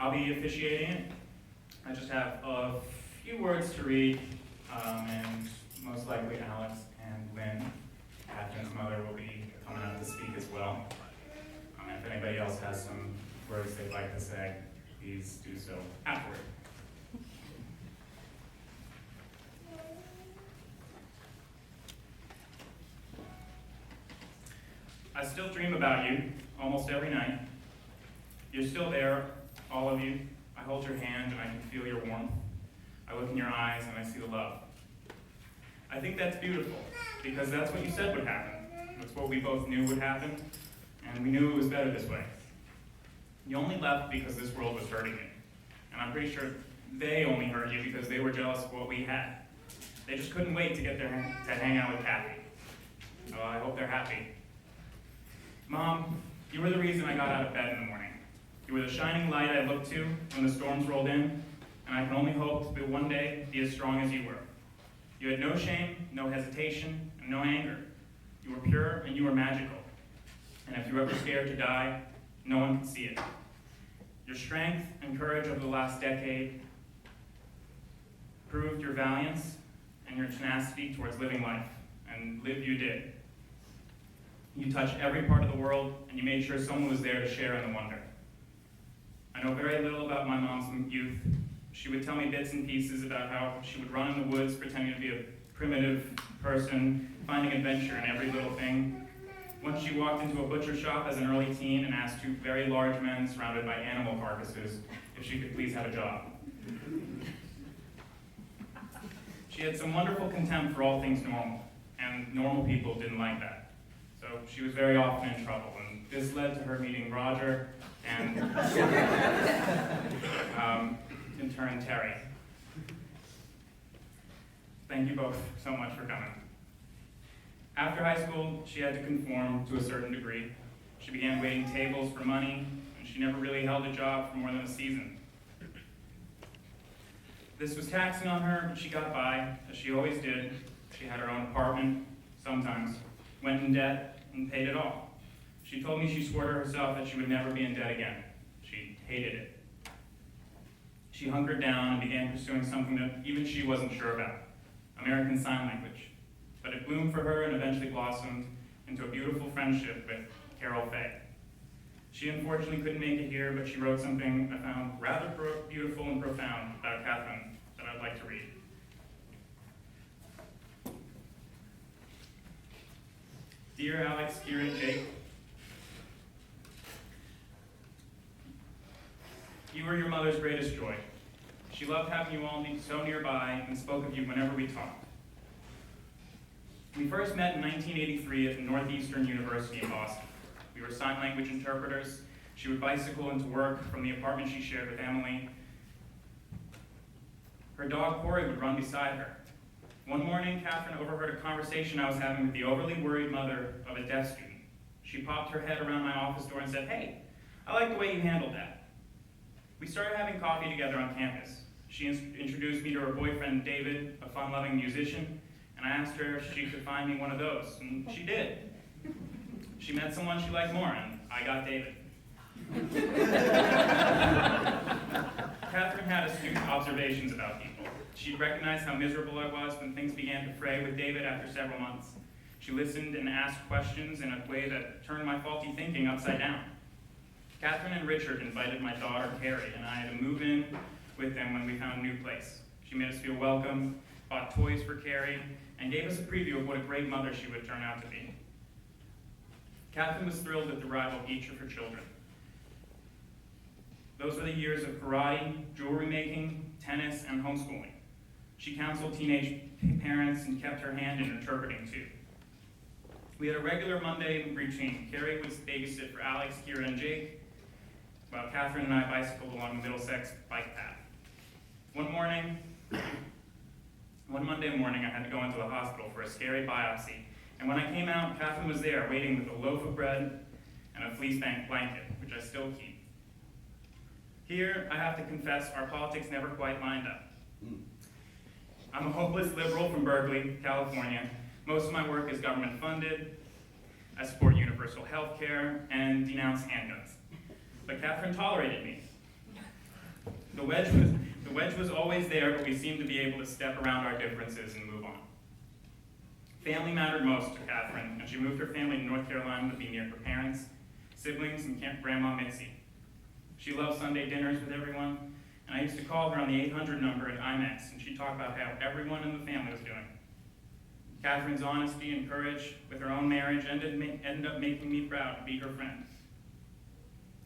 I'll be officiating it. I just have a few words to read, and most likely Alex and Lynn, Catherine's mother, will be coming out to speak as well. If anybody else has some words they'd like to say, please do so afterward. I still dream about you almost every night. You're still there, all of you. I hold your hand and I can feel your warmth. I look in your eyes and I see the love. I think that's beautiful because that's what you said would happen. That's what we both knew would happen, and we knew it was better this way. You only left because this world was hurting you. And I'm pretty sure they only hurt you because they were jealous of what we had. They just couldn't wait to get to hang out with Kathy. Oh, I hope they're happy. Mom, you were the reason I got out of bed in the morning. You were the shining light I looked to when the storms rolled in, and I can only hope to one day be as strong as you were. You had no shame, no hesitation, and no anger. You were pure and you were magical. And if you were ever scared to die, no one could see it. Your strength and courage over the last decade proved your valiance and your tenacity towards living life, and live you did. You touched every part of the world, and you made sure someone was there to share in the wonder. I know very little about my mom's youth. She would tell me bits and pieces about how she would run in the woods pretending to be a primitive person, finding adventure in every little thing. Once she walked into a butcher shop as an early teen and asked two very large men surrounded by animal carcasses if she could please have a job. She had some wonderful contempt for all things normal, and normal people didn't like that. So she was very often in trouble, and this led to her meeting Roger and, in turn, Terry. Thank you both so much for coming. After high school, she had to conform to a certain degree. She began waiting tables for money, and she never really held a job for more than a season. This was taxing on her, but she got by, as she always did. She had her own apartment, sometimes, went in debt, and paid it all. She told me she swore to herself that she would never be in debt again. She hated it. She hunkered down and began pursuing something that even she wasn't sure about, American Sign Language. But it bloomed for her and eventually blossomed into a beautiful friendship with Carol Fay. She unfortunately couldn't make it here, but she wrote something I found rather beautiful and profound about Catherine that I'd like to read. Dear Alex, Kira, and Jake, you were your mother's greatest joy. She loved having you all so nearby and spoke of you whenever we talked. We first met in 1983 at Northeastern University in Boston. We were sign language interpreters. She would bicycle into work from the apartment she shared with Emily. Her dog Corey would run beside her. One morning, Catherine overheard a conversation I was having with the overly worried mother of a deaf student. She popped her head around my office door and said, "Hey, I like the way you handled that." We started having coffee together on campus. She introduced me to her boyfriend, David, a fun-loving musician, and I asked her if she could find me one of those, and she did. She met someone she liked more, and I got David. Catherine had astute observations about people. She'd recognized how miserable I was when things began to fray with David after several months. She listened and asked questions in a way that turned my faulty thinking upside down. Catherine and Richard invited my daughter, Carrie, and I to move in with them when we found a new place. She made us feel welcome, bought toys for Carrie, and gave us a preview of what a great mother she would turn out to be. Catherine was thrilled at the arrival of each of her children. Those were the years of karate, jewelry making, tennis, and homeschooling. She counseled teenage parents and kept her hand in interpreting too. We had a regular Monday routine. Carrie would babysit for Alex, Kira, and Jake, while Catherine and I bicycled along the Middlesex bike path. One Monday morning, I had to go into the hospital for a scary biopsy, and when I came out, Catherine was there waiting with a loaf of bread and a fleece blanket, which I still keep. Here, I have to confess, our politics never quite lined up. I'm a hopeless liberal from Berkeley, California. Most of my work is government funded. I support universal health care and denounce handguns. But Catherine tolerated me. The wedge was always there, but we seemed to be able to step around our differences and move on. Family mattered most to Catherine, and she moved her family to North Carolina to be near her parents, siblings, and Grandma Mitzi. She loved Sunday dinners with everyone, and I used to call her on the 800 number at IMAX, and she'd talk about how everyone in the family was doing. Catherine's honesty and courage with her own marriage ended up making me proud to be her friend.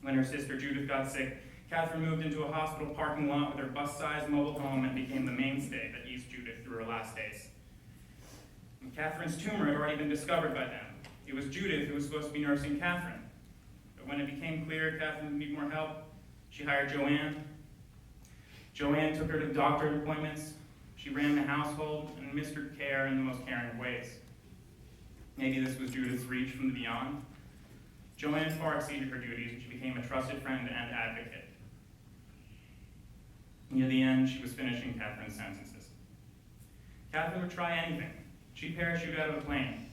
When her sister Judith got sick, Catherine moved into a hospital parking lot with her bus-sized mobile home and became the mainstay that eased Judith through her last days. And Catherine's tumor had already been discovered by them. It was Judith who was supposed to be nursing Catherine. But when it became clear Catherine would need more help, she hired Joanne. Joanne took her to doctor appointments. She ran the household and administered care in the most caring of ways. Maybe this was Judith's reach from the beyond. Joanne far exceeded her duties, and she became a trusted friend and advocate. Near the end, she was finishing Catherine's sentences. Catherine would try anything. She'd parachute out of a plane.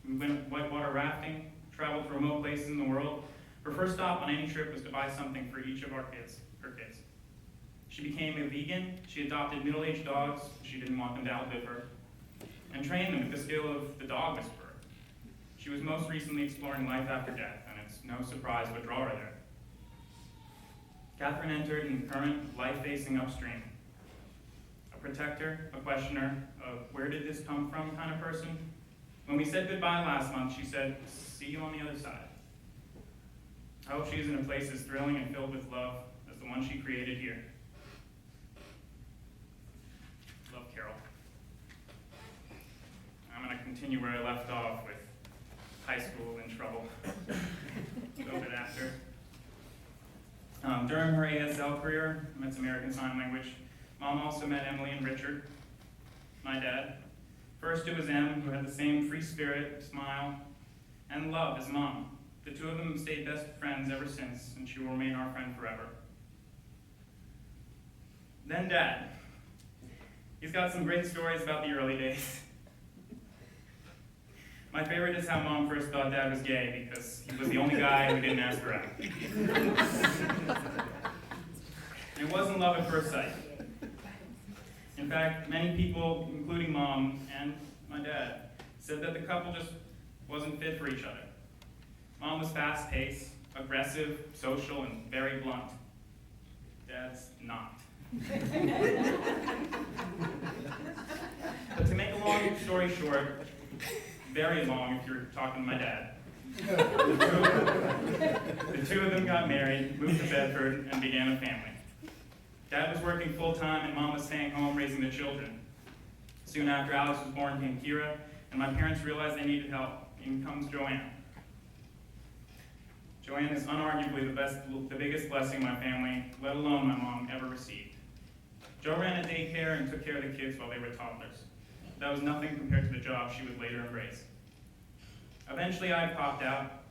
We went whitewater rafting, traveled to remote places in the world. Her first stop on any trip was to buy something for each of her kids. She became a vegan. She adopted middle-aged dogs. She didn't want them to outlive her, and trained them with the skill of the dog whisperer. She was most recently exploring life after death, and it's no surprise what drew her there. Catherine entered in the current life facing upstream. A protector, a questioner, a where did this come from kind of person. When we said goodbye last month, she said, see you on the other side. I hope she is in a place as thrilling and filled with love as the one she created here. Love, Carol. I'm going to continue where I left off with high school in trouble. A little bit after. During her ASL career, that's American Sign Language, Mom also met Emily and Richard, my dad. First it was Em, who had the same free spirit, smile, and love as Mom. The two of them have stayed best friends ever since, and she will remain our friend forever. Then Dad. He's got some great stories about the early days. My favorite is how Mom first thought Dad was gay because he was the only guy who didn't ask her out. And it wasn't love at first sight. In fact, many people, including Mom and my dad, said that the couple just wasn't fit for each other. Mom was fast-paced, aggressive, social, and very blunt. Dad's not. But to make a long story short, very long if you're talking to my dad, the two of them got married, moved to Bedford, and began a family. Dad was working full-time and Mom was staying home raising the children. Soon after Alex was born came Kira, and my parents realized they needed help. In comes Joanne. Joanne is unarguably the biggest blessing my family, let alone my mom, ever received. Jo ran a daycare and took care of the kids while they were toddlers. That was nothing compared to the job she would later embrace. Eventually I popped out.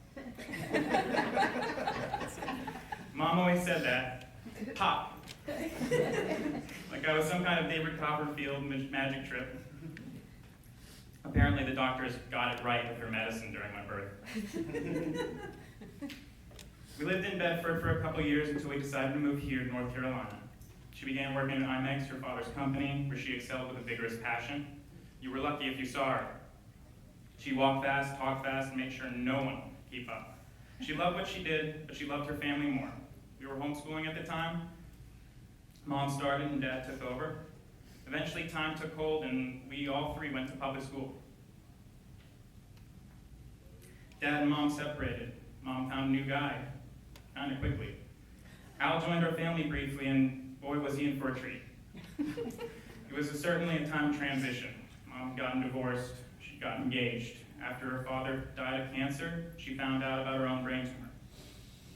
Mom always said that. Pop. Like I was some kind of David Copperfield magic trip. Apparently the doctors got it right with their medicine during my birth. We lived in Bedford for a couple years until we decided to move here to North Carolina. She began working at IMAX, her father's company, where she excelled with a vigorous passion. You were lucky if you saw her. She walked fast, talked fast, and made sure no one could keep up. She loved what she did, but she loved her family more. We were homeschooling at the time. Mom started and Dad took over. Eventually time took hold and we all three went to public school. Dad and Mom separated. Mom found a new guy, kind of quickly. Al joined our family briefly and boy was he in for a treat. It was certainly a time of transition. Mom had gotten divorced, she got engaged. After her father died of cancer, she found out about her own brain tumor.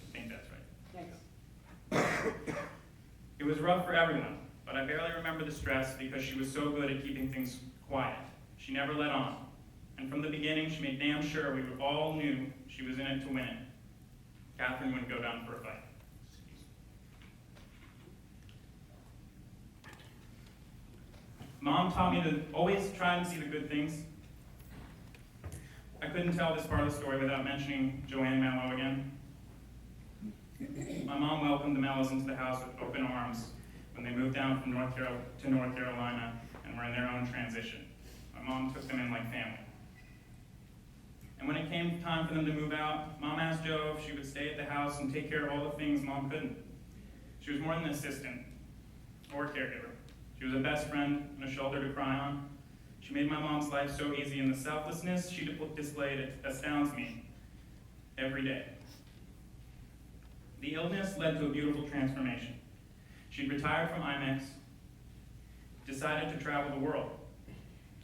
I think that's right. Yes. It was rough for everyone, but I barely remember the stress because she was so good at keeping things quiet. She never let on. And from the beginning, she made damn sure we all knew she was in it to win it. Catherine wouldn't go down for a fight. Mom taught me to always try and see the good things. I couldn't tell this part of the story without mentioning Joanne Mallow again. My mom welcomed the Mellos into the house with open arms when they moved down from North Carolina and were in their own transition. My mom took them in like family. And when it came time for them to move out, Mom asked Jo if she would stay at the house and take care of all the things Mom couldn't. She was more than an assistant or caregiver. She was a best friend and a shoulder to cry on. She made my mom's life so easy, and the selflessness she displayed astounds me every day. The illness led to a beautiful transformation. She'd retired from IMEX, decided to travel the world.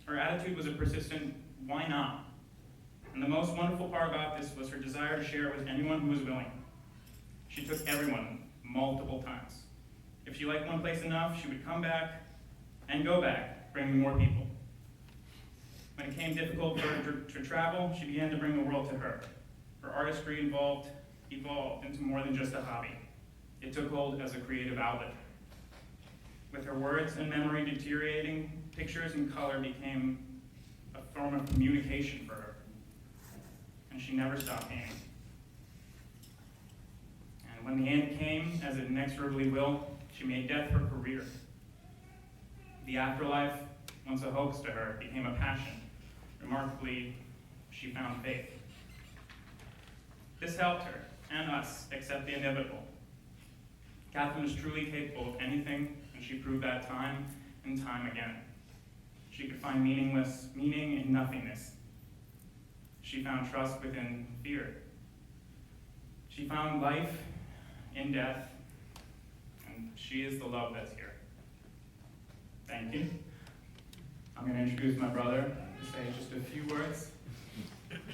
Her attitude was a persistent, why not? And the most wonderful part about this was her desire to share it with anyone who was willing. She took everyone multiple times. If she liked one place enough, she would come back and go back, bringing more people. When it came difficult for her to travel, she began to bring the world to her. Her artistry evolved into more than just a hobby. It took hold as a creative outlet. With her words and memory deteriorating, pictures and color became a form of communication for her. And she never stopped aiming. And when the end came, as it inexorably will, she made death her career. The afterlife, once a hoax to her, became a passion. Remarkably, she found faith. This helped her and us accept the inevitable. Catherine was truly capable of anything, and she proved that time and time again. She could find meaning in nothingness. She found trust within fear. She found life in death, and she is the love that's here. Thank you. I'm going to introduce my brother to say just a few words.